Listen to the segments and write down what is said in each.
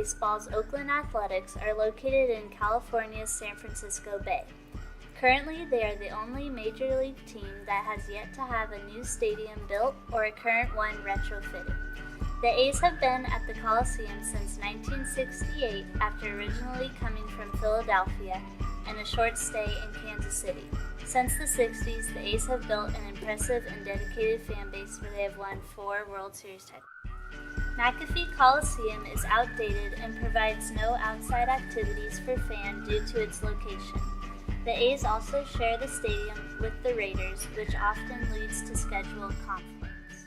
Baseball's Oakland Athletics are located in California's San Francisco Bay. Currently, they are the only Major League team that has yet to have a new stadium built or a current one retrofitted. The A's have been at the Coliseum since 1968 after originally coming from Philadelphia and a short stay in Kansas City. Since the 60s, the A's have built an impressive and dedicated fan base where they have won 4 World Series titles. McAfee Coliseum is outdated and provides no outside activities for fans due to its location. The A's also share the stadium with the Raiders, which often leads to schedule conflicts.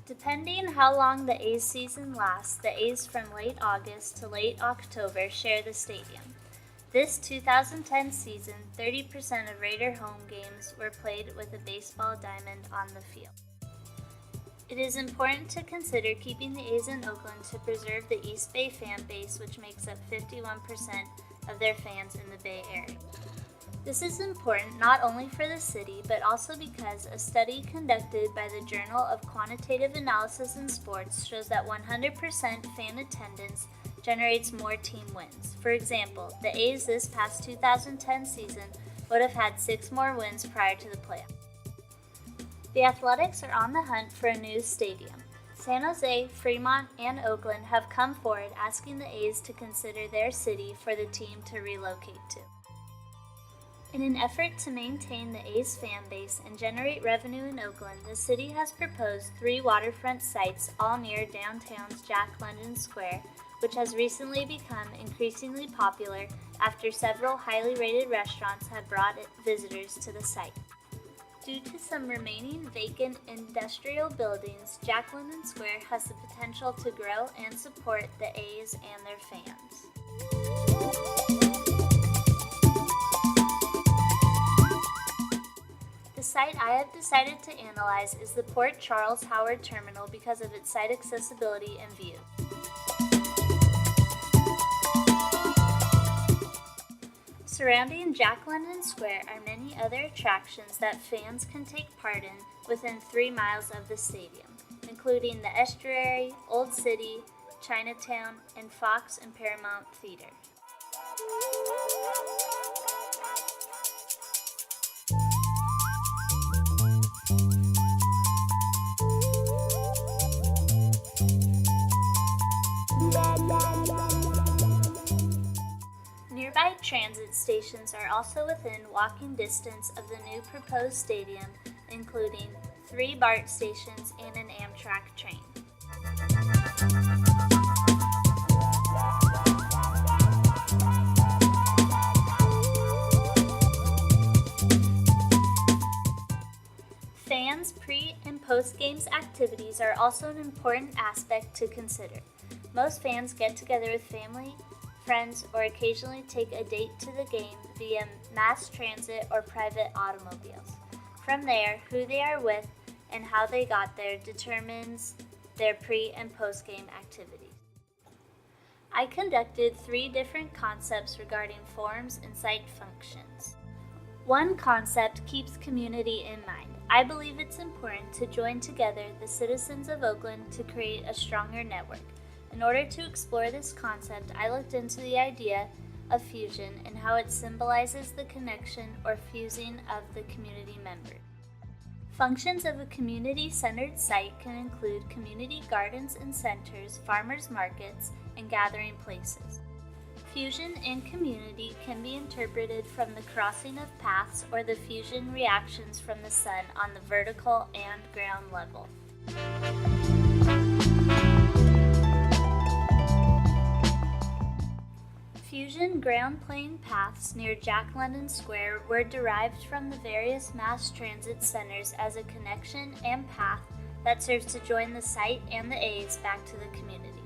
Depending how long the A's season lasts, the A's from late August to late October share the stadium. This 2010 season, 30% of Raider home games were played with a baseball diamond on the field. It is important to consider keeping the A's in Oakland to preserve the East Bay fan base, which makes up 51% of their fans in the Bay Area. This is important not only for the city, but also because a study conducted by the Journal of Quantitative Analysis in Sports shows that 100% fan attendance generates more team wins. For example, the A's this past 2010 season would have had 6 more wins prior to the playoffs. The Athletics are on the hunt for a new stadium. San Jose, Fremont, and Oakland have come forward asking the A's to consider their city for the team to relocate to. In an effort to maintain the A's fan base and generate revenue in Oakland, the city has proposed 3 waterfront sites all near downtown's Jack London Square, which has recently become increasingly popular after several highly rated restaurants have brought visitors to the site. Due to some remaining vacant industrial buildings, Jack London Square has the potential to grow and support the A's and their fans. The site I have decided to analyze is the Port Charles Howard Terminal because of its site accessibility and view. Surrounding Jack London Square are many other attractions that fans can take part in within 3 miles of the stadium, including the Estuary, Old City, Chinatown, and Fox and Paramount Theater. Nearby transit stations are also within walking distance of the new proposed stadium, including 3 BART stations and an Amtrak train. Fans' pre- and post-games activities are also an important aspect to consider. Most fans get together with family, friends, or occasionally take a date to the game via mass transit or private automobiles. From there, who they are with and how they got there determines their pre- and post-game activities. I conducted 3 different concepts regarding forms and site functions. One concept keeps community in mind. I believe it's important to join together the citizens of Oakland to create a stronger network. In order to explore this concept, I looked into the idea of fusion and how it symbolizes the connection or fusing of the community members. Functions of a community-centered site can include community gardens and centers, farmers markets, and gathering places. Fusion and community can be interpreted from the crossing of paths or the fusion reactions from the sun on the vertical and ground level. Fusion ground plane paths near Jack London Square were derived from the various mass transit centers as a connection and path that serves to join the site and the A's back to the community.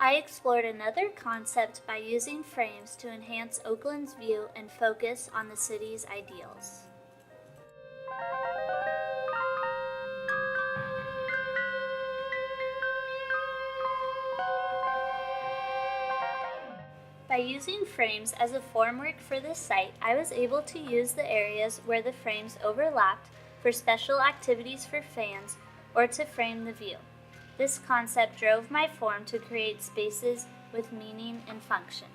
I explored another concept by using frames to enhance Oakland's view and focus on the city's ideals. By using frames as a formwork for this site, I was able to use the areas where the frames overlapped for special activities for fans or to frame the view. This concept drove my form to create spaces with meaning and function.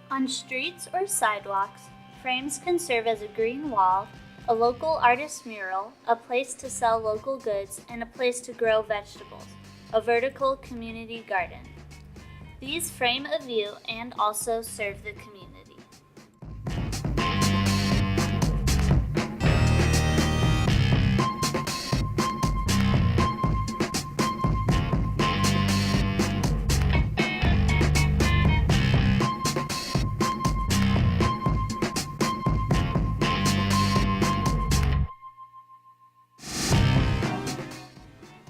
On streets or sidewalks, frames can serve as a green wall, a local artist's mural, a place to sell local goods, and a place to grow vegetables, a vertical community garden. These frame a view and also serve the community.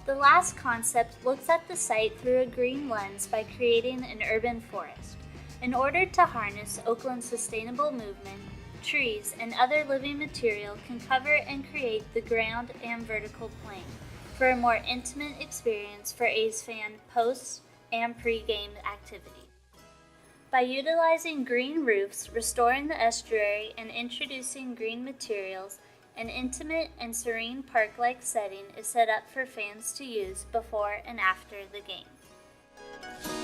The last concept looks at the site through a green lens by creating an urban forest. In order to harness Oakland's sustainable movement, trees and other living material can cover and create the ground and vertical plane for a more intimate experience for A's fan post and pre-game activity. By utilizing green roofs, restoring the estuary, and introducing green materials, an intimate and serene park-like setting is set up for fans to use before and after the game.